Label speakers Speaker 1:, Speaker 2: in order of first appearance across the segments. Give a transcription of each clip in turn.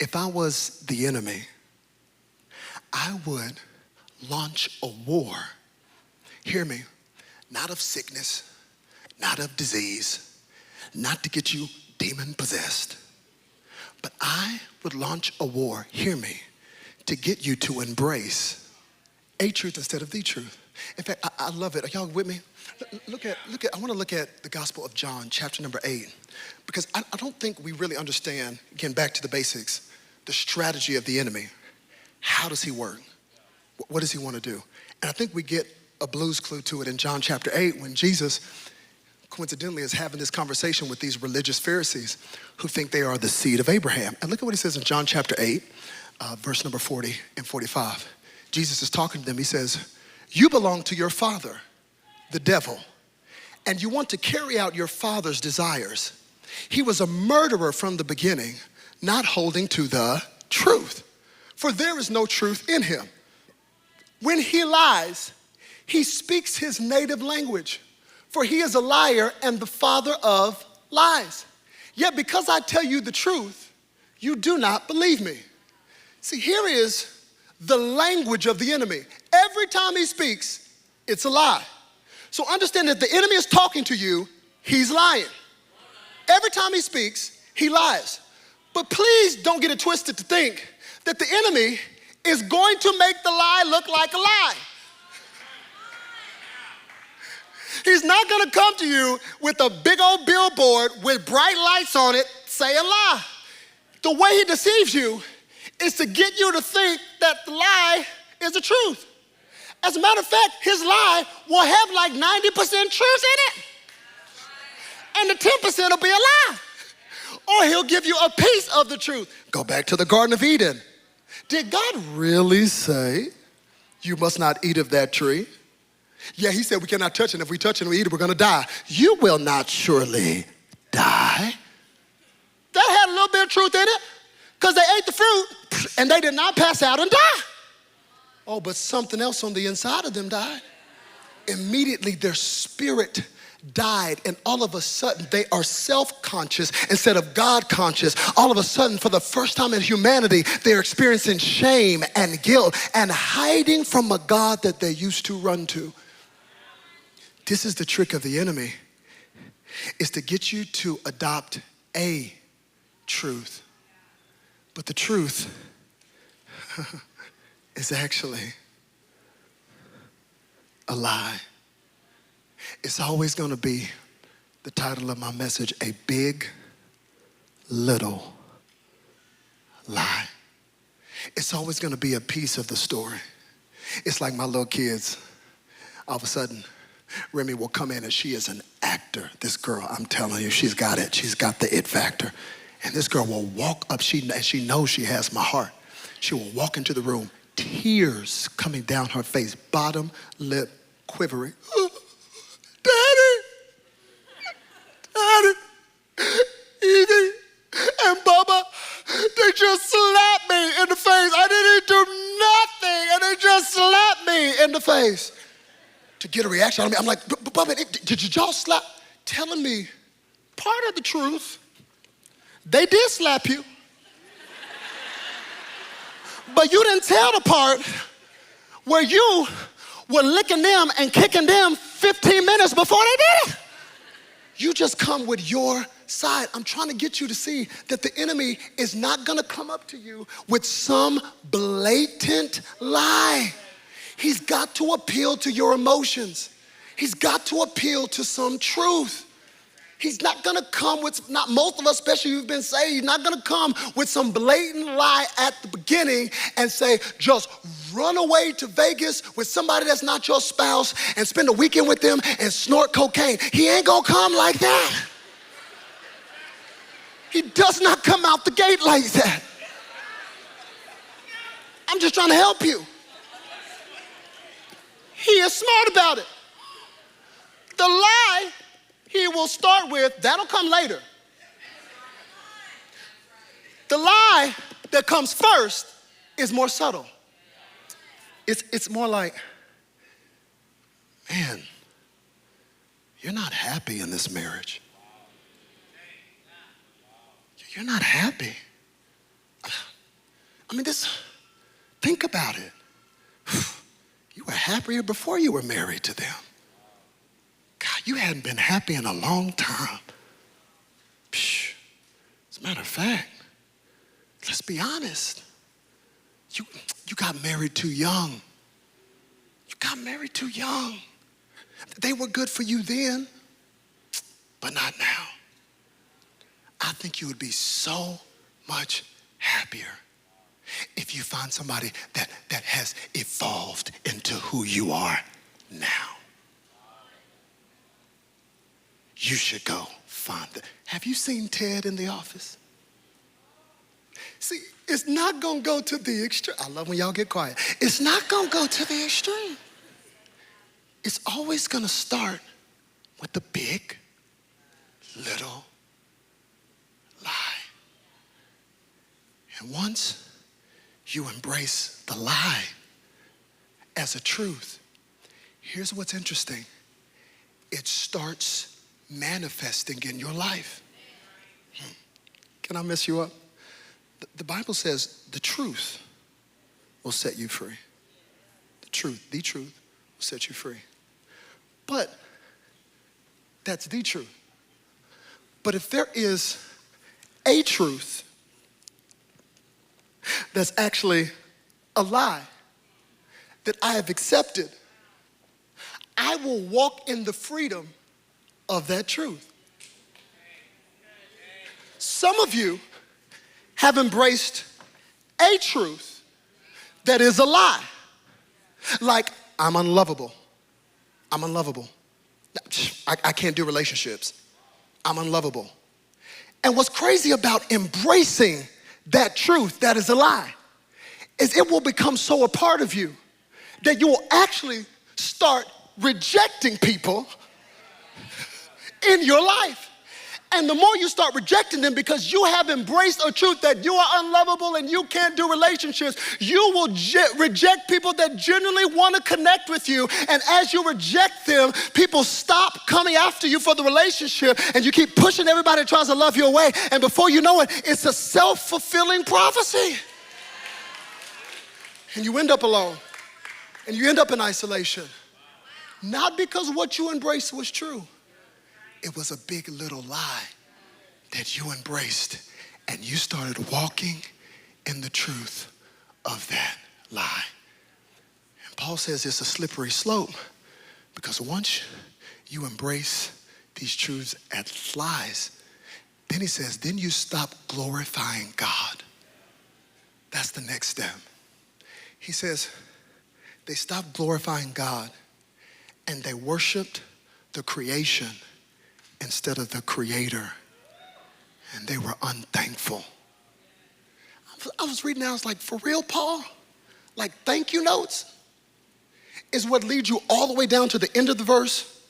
Speaker 1: If I was the enemy, I would launch a war. Hear me, not of sickness, not of disease, not to get you demon possessed, but I would launch a war, hear me, to get you to embrace a truth instead of the truth. In fact, I love it. Are y'all with me? I want to look at the Gospel of John, chapter number 8, because I don't think we really understand, again, back to the basics, the strategy of the enemy. How does he work? What does he want to do? And I think we get a Blue's Clue to it in John chapter 8 when Jesus, coincidentally, is having this conversation with these religious Pharisees who think they are the seed of Abraham. And look at what he says in John chapter 8, verse number 40 and 45. Jesus is talking to them. He says, "You belong to your father, the devil, and you want to carry out your father's desires. He was a murderer from the beginning, not holding to the truth, for there is no truth in him. When he lies, he speaks his native language, for he is a liar and the father of lies. Yet because I tell you the truth, you do not believe me." See, here is the language of the enemy. Every time he speaks, it's a lie. So understand that the enemy is talking to you, he's lying. Every time he speaks, he lies. But please don't get it twisted to think that the enemy is going to make the lie look like a lie. He's not gonna come to you with a big old billboard with bright lights on it saying lie. The way he deceives you is to get you to think that the lie is the truth. As a matter of fact, his lie will have like 90% truth in it. And the 10% will be a lie. Or he'll give you a piece of the truth. Go back to the Garden of Eden. Did God really say, you must not eat of that tree? Yeah, he said we cannot touch it. If we touch it and we eat it, we're gonna die. You will not surely die. That had a little bit of truth in it, because they ate the fruit and they did not pass out and die. Oh, but something else on the inside of them died. Immediately their spirit died, and all of a sudden they are self-conscious instead of God-conscious. All of a sudden, for the first time in humanity, they're experiencing shame and guilt and hiding from a God that they used to run to. This is the trick of the enemy, is to get you to adopt a truth. But the truth is actually a lie. It's always gonna be the title of my message, a big, little lie. It's always gonna be a piece of the story. It's like my little kids. All of a sudden, Remy will come in and she is an actor. This girl, I'm telling you, she's got it. She's got the it factor. And this girl will walk up, and she knows she has my heart. She will walk into the room, tears coming down her face, bottom lip quivering. Daddy, Edie, and Bubba, they just slapped me in the face. I didn't do nothing, and they just slapped me in the face. To get a reaction out of me, I'm like, Bubba, did y'all slap? Telling me part of the truth. They did slap you. But you didn't tell the part where you were licking them and kicking them 15 minutes before they did it. You just come with your side. I'm trying to get you to see that the enemy is not gonna come up to you with some blatant lie. He's got to appeal to your emotions. He's got to appeal to some truth. He's not gonna come with, not most of us, especially who've been saved, he's not gonna come with some blatant lie at the beginning and say, just run away to Vegas with somebody that's not your spouse and spend a weekend with them and snort cocaine. He ain't gonna come like that. He does not come out the gate like that. I'm just trying to help you. He is smart about it. The lie he will start with, that'll come later. The lie that comes first is more subtle. It's more like, man, you're not happy in this marriage. You're not happy. I mean, think about it. You were happier before you were married to them. God, you hadn't been happy in a long time. As a matter of fact, let's be honest. You got married too young. You got married too young. They were good for you then, but not now. I think you would be so much happier if you find somebody that has evolved into who you are now. You should go find them. Have you seen Ted in The Office? See, it's not gonna go to the extreme. I love when y'all get quiet. It's not gonna go to the extreme. It's always gonna start with the big, little lie. And once you embrace the lie as a truth, here's what's interesting. It starts manifesting in your life. Can I mess you up? The Bible says the truth will set you free. The truth will set you free. But that's the truth. But if there is a truth that's actually a lie that I have accepted, I will walk in the freedom of that truth. Some of you have embraced a truth that is a lie. Like, I'm unlovable. I'm unlovable. I can't do relationships. I'm unlovable. And what's crazy about embracing that truth that is a lie is it will become so a part of you that you will actually start rejecting people in your life. And the more you start rejecting them because you have embraced a truth that you are unlovable and you can't do relationships, you will reject people that genuinely want to connect with you. And as you reject them, people stop coming after you for the relationship and you keep pushing everybody that tries to love you away. And before you know it, it's a self-fulfilling prophecy. And you end up alone. And you end up in isolation. Not because what you embraced was true. It was a big little lie that you embraced, and you started walking in the truth of that lie. And Paul says it's a slippery slope because once you embrace these truths as lies, then he says, then you stop glorifying God. That's the next step. He says they stopped glorifying God and they worshiped the creation instead of the creator, and they were unthankful. I was reading, I was like, for real, Paul? Like, thank you notes is what leads you all the way down to the end of the verse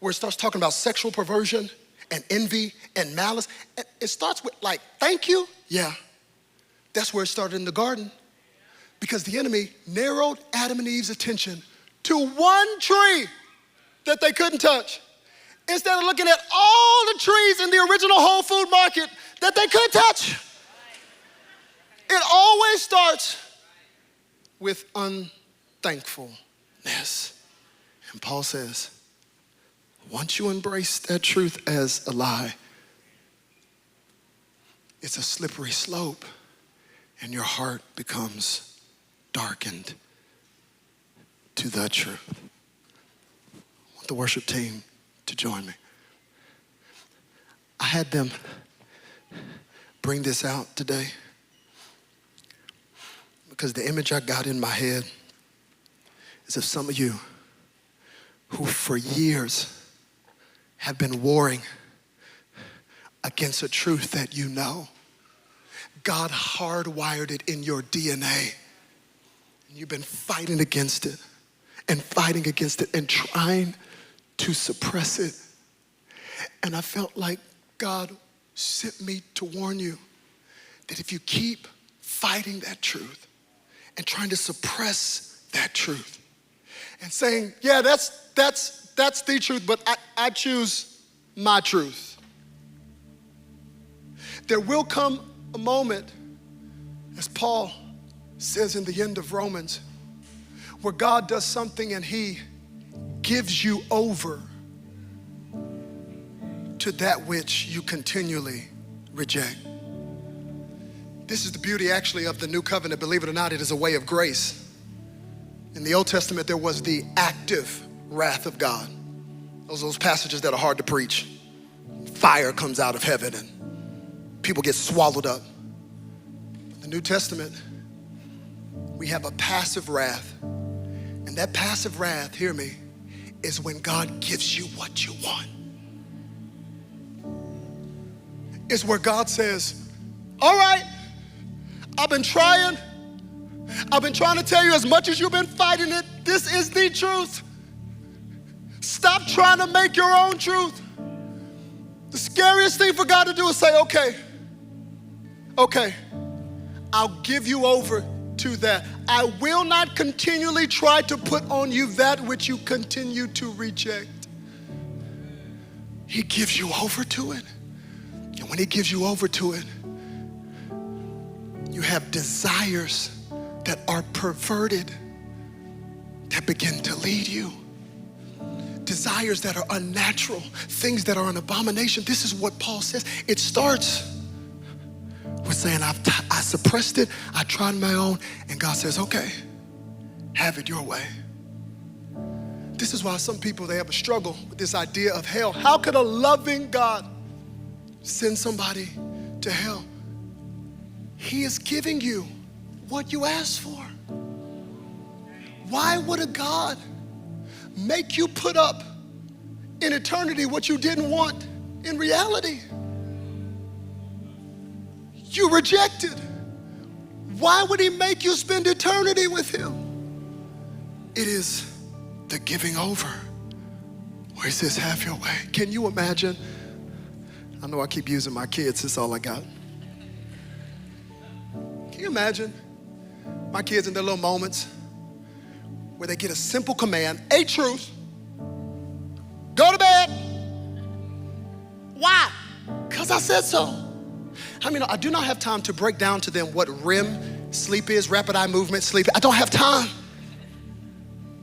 Speaker 1: where it starts talking about sexual perversion and envy and malice. And it starts with like, thank you? Yeah, that's where it started in the garden because the enemy narrowed Adam and Eve's attention to one tree that they couldn't touch. Instead of looking at all the trees in the original Whole Food Market that they could touch. It always starts with unthankfulness. And Paul says, once you embrace that truth as a lie, it's a slippery slope and your heart becomes darkened to the truth. I want the worship team to join me. I had them bring this out today because the image I got in my head is of some of you who for years have been warring against a truth that you know. God hardwired it in your DNA. And you've been fighting against it and trying to suppress it. And I felt like God sent me to warn you that if you keep fighting that truth and trying to suppress that truth and saying, yeah, that's the truth, but I choose my truth. There will come a moment, as Paul says in the end of Romans, where God does something and he gives you over to that which you continually reject. This is the beauty actually of the new covenant. Believe it or not, it is a way of grace. In the Old Testament, there was the active wrath of God. Those passages that are hard to preach. Fire comes out of heaven and people get swallowed up. In the New Testament, we have a passive wrath. And that passive wrath, hear me, is when God gives you what you want. It's where God says, all right, I've been trying to tell you as much as you've been fighting it, this is the truth. Stop trying to make your own truth. The scariest thing for God to do is say, okay, I'll give you over to that. I will not continually try to put on you that which you continue to reject. He gives you over to it. And when he gives you over to it, you have desires that are perverted that begin to lead you. Desires that are unnatural, things that are an abomination. This is what Paul says. It starts with saying, I suppressed it, I tried my own, and God says, okay, have it your way. This is why some people, they have a struggle with this idea of hell. How could a loving God send somebody to hell? He is giving you what you asked for. Why would a God make you put up in eternity what you didn't want in reality? You rejected. Why would he make you spend eternity with him? It is the giving over where he says, have your way. Can you imagine? I know I keep using my kids, that's all I got. Can you imagine my kids in their little moments where they get a simple command, a truth, go to bed. Why? Because I said so. I mean, I do not have time to break down to them what REM sleep is, rapid eye movement sleep. I don't have time.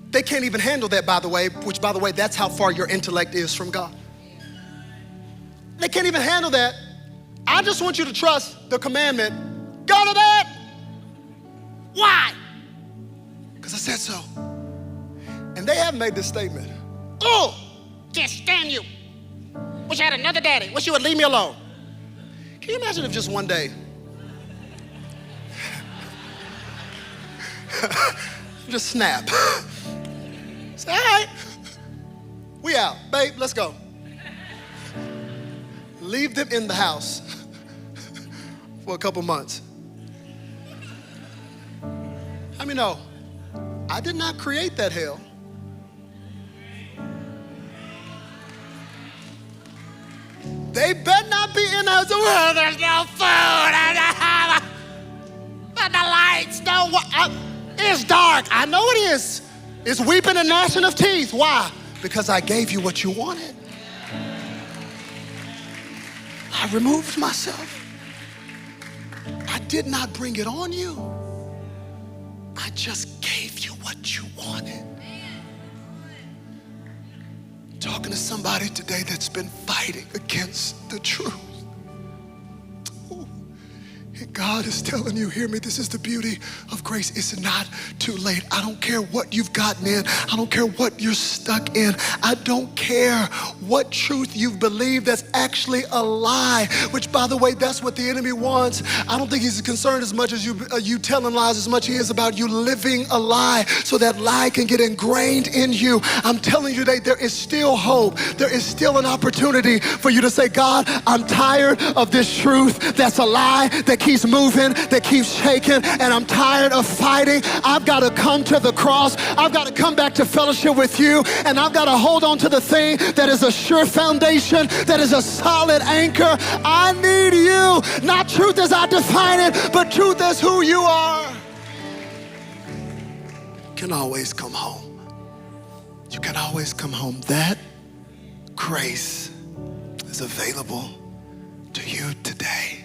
Speaker 1: They can't even handle that, by the way, which, by the way, that's how far your intellect is from God. They can't even handle that. I just want you to trust the commandment, go to bed. Why? Because I said so. And they have made this statement. Oh, can't stand you. Wish I had another daddy. Wish you would leave me alone. Can you imagine if just one day, just snap. Say, all right, we out. Babe, let's go. Leave them in the house for a couple months. I mean, no, I did not create that hell. They better not be in the house. Oh, there's no food. But the lights don't work. It's dark. I know it is. It's weeping and gnashing of teeth. Why? Because I gave you what you wanted. I removed myself. I did not bring it on you. I just gave you what you wanted. Talking to somebody today that's been fighting against the truth. Ooh. And God is telling you, hear me, this is the beauty of grace. It's not too late. I don't care what you've gotten in. I don't care what you're stuck in. I don't care what truth you've believed that's actually a lie, which, by the way, that's what the enemy wants. I don't think he's concerned as much as you telling lies as much as he is about you living a lie so that lie can get ingrained in you. I'm telling you today, there is still hope. There is still an opportunity for you to say, God, I'm tired of this truth that's a lie, that keeps moving, that keeps shaking, and I'm tired of fighting. I've got to come to the cross. I've got to come back to fellowship with you, and I've got to hold on to the thing that is a sure foundation, that is a solid anchor. I need you, not truth as I define it, but truth as who you are. You can always come home. You can always come home. That grace is available to you today.